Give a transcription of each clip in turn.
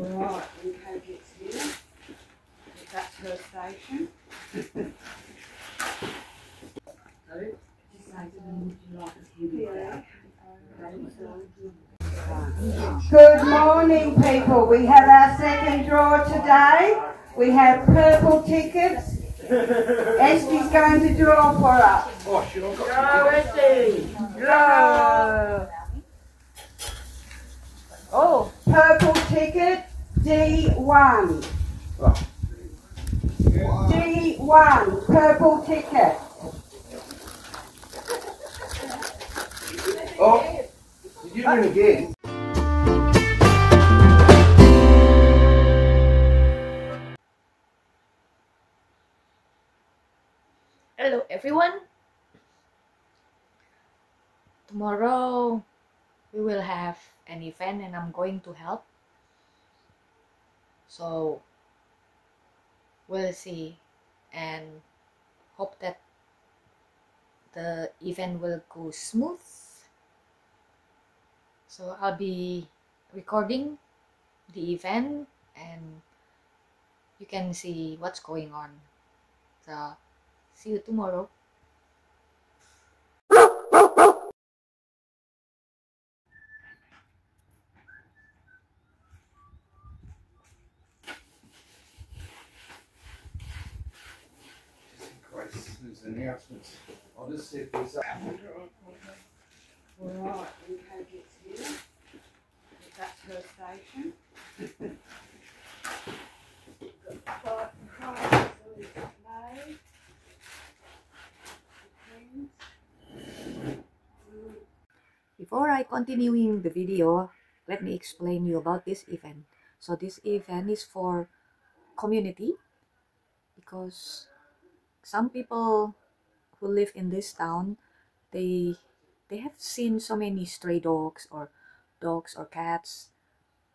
Alright, Nico gets here. That's her station. Just say to them, would you like a heavy Good morning, people. We have our second draw today. We have purple tickets. Estie's going to draw for us. Go, Estie. Go. Oh, purple ticket, D1. D1, purple ticket. Oh, did you win again? Hello everyone. Tomorrow we will have an event and I'm going to help. So we'll see and hope that the event will go smooth. So I'll be recording the event and you can see what's going on. So see you tomorrow. There's announcements. I'll just set this up. Alright, Nico gets here. That's her station. Before I continuing the video, let me explain you about this event. So this event is for community because some people who live in this town, they have seen so many stray dogs or cats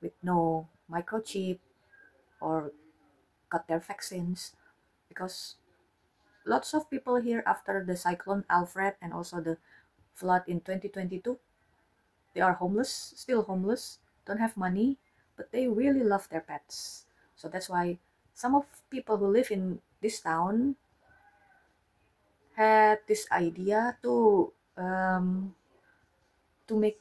with no microchip or got their vaccines, because lots of people here after the cyclone Alfred and also the flood in 2022, they are homeless, still homeless, don't have money, but they really love their pets. So that's why some of people who live in this town had this idea to make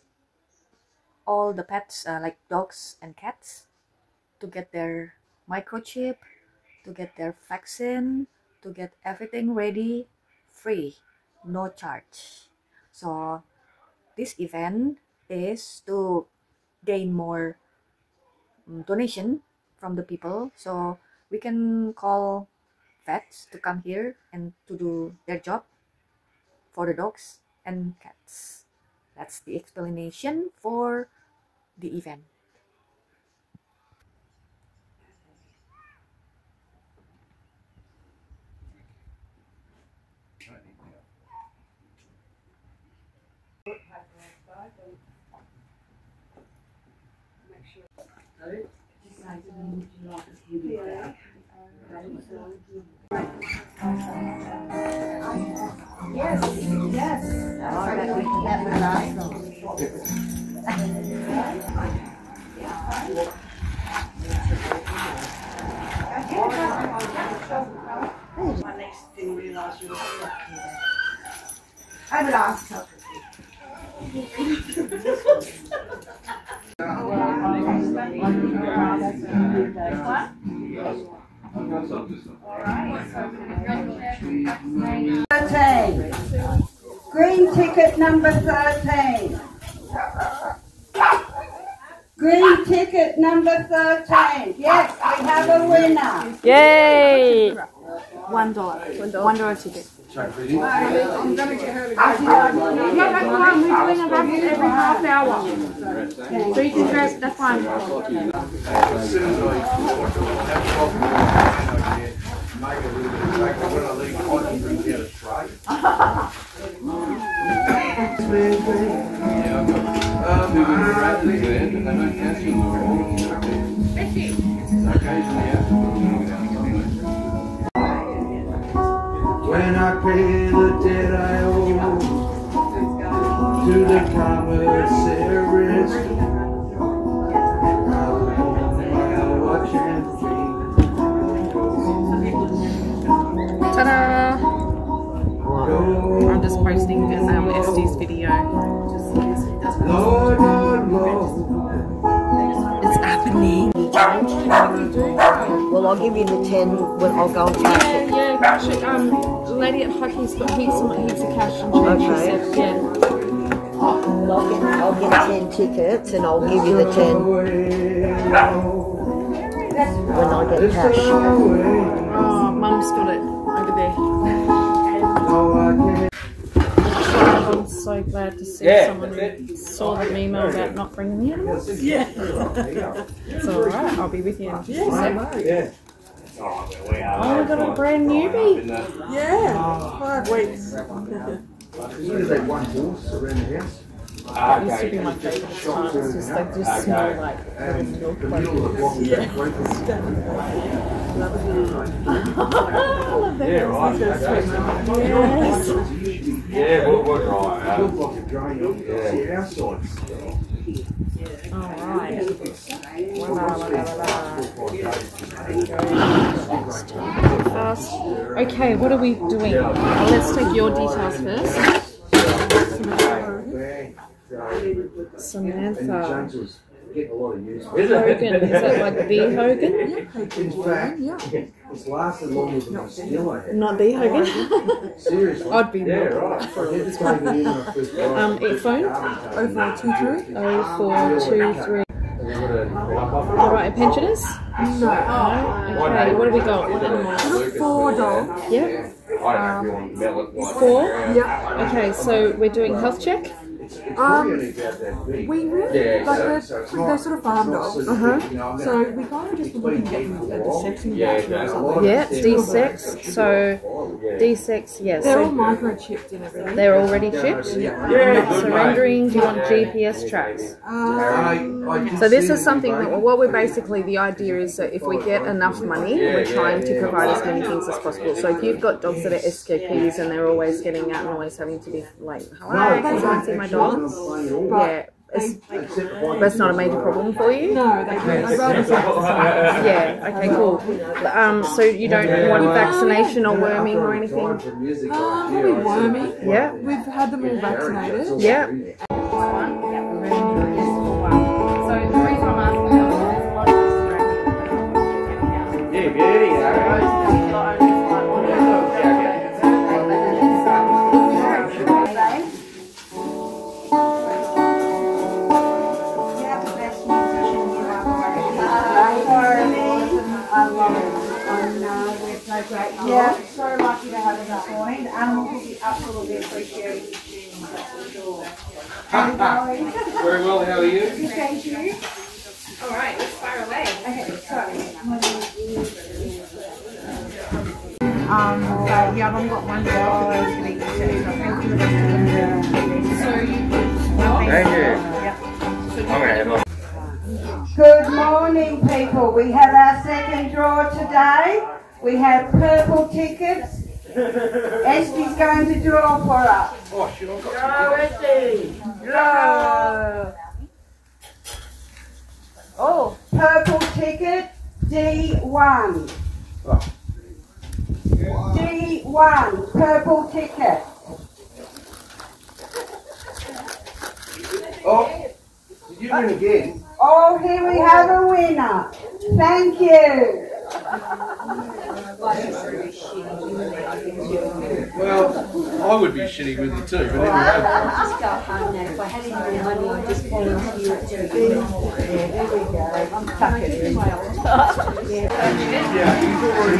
all the pets like dogs and cats to get their microchip, to get their vaccine, to get everything ready free, no charge. So this event is to gain more donation from the people, so we can call vets to come here and to do their job for the dogs and cats. That's the explanation for the event. Just say to them, would you like a heavy Yes, yes. That was My next didn't realise you were I would ask her. Green ticket number 13. Green ticket number 13. Yes, we have a winner. Yay! $1 ticket. I'm going to get her to go. Yeah, that's fine. We're doing a raffle every half hour. So you can dress, that's fine. When I pay the debt I owe to the commissary, I will hold my I'll give you the 10 when I'll go and cash it. Yeah. The lady at Hockey's got heaps of cash and change. Okay. She said, yeah. I'll get 10 tickets and I'll give you the 10 when I get cash. Oh, Mum's got it over there. I'm so glad to see someone who saw the email about not bringing the animals. Yeah. It's alright, I'll be with you in just a sec. Oh, we got a brand newbie. Yeah, 5 weeks. There's like one horse around the house. That used to be my favourite time. It's just they just smell like milk. The middle of the block is Yeah. like great. I love that. Yeah, right. Yes. Yeah, what right? Look like a drain. See outside. Alright. Fast. Okay, what are we doing? Let's take your details first. Samantha. Getting a lot of use. Hogan, is that like the Hogan? In fact, it's lasted longer than my skill. Not the Hogan? Seriously. I'd be Yeah, more. right. I did this maybe in my first Phone? 0423. 0423. Alright, pensioners? No. Okay, what have we got? What animals? 4 dogs. Yep. 4? Yeah. Okay, so we're doing health check? We really like they're sort of farm dogs. So we kind of just looking to get them at the sexing batch or something. Yeah, D6. So D6, yes. They're all So microchipped and everything. they're already chipped. Not surrendering. Do you want GPS tracks? So this is something that what we're basically the idea is that if we get enough money, we're trying to provide as many things as possible. So if you've got dogs that are escapees and they're always getting out and always having to be like, hello, can you come and see my dog? Yeah. That's not a major problem for you? No, they don't. I'd rather Yeah, okay, cool. So you don't want vaccination or worming or anything? probably wormy. Yeah. We've had them all vaccinated. Yeah. So the reason I'm asking is there's a lot of Yeah, beauty. Yeah, so lucky to have it this morning. The animals will be absolutely appreciated. Very well, how are you? Thank you. Alright, let's fire away. Okay, so yeah, I've only got one dog. Good morning, people. We have our second draw today. We have purple tickets. Esty's going to draw for us. Oh, shit, I've got Go, Esty. Go. Oh, purple ticket, D1. D1, purple ticket. Oh, did you win again? Oh, here we have a winner. Thank you. Well, I would be shitty with you too, but anyway. I'll just go home now. If I had any more money, I'd just volunteer it to you. There we go. I'm tucking in. Yeah, he's already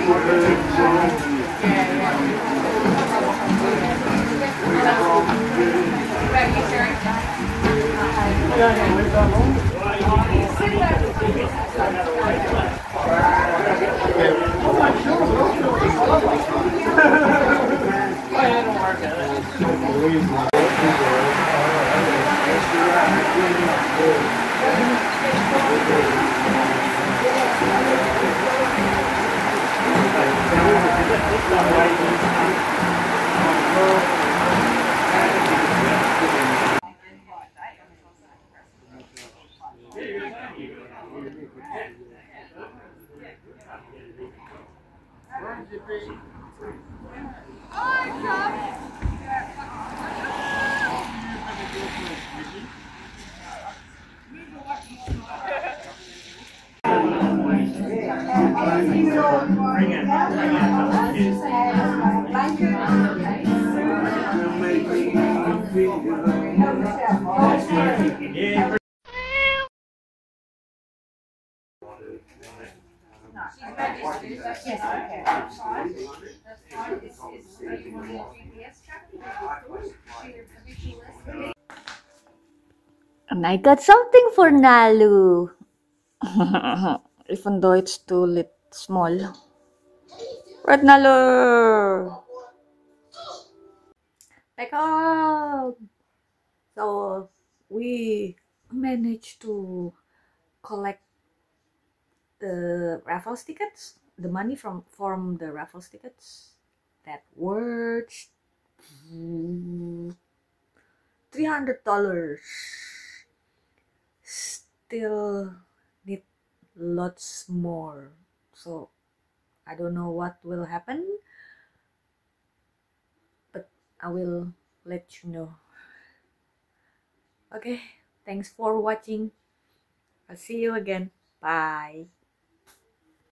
You Yes, okay. And I got something for Nalu. Even though it's too small. Right, Nalu? Back up! So, we managed to collect the Raffles tickets, the money from the Raffles tickets that worth $300. Still need lots more, so I don't know what will happen, but I will let you know. Okay, thanks for watching. I'll see you again. Bye.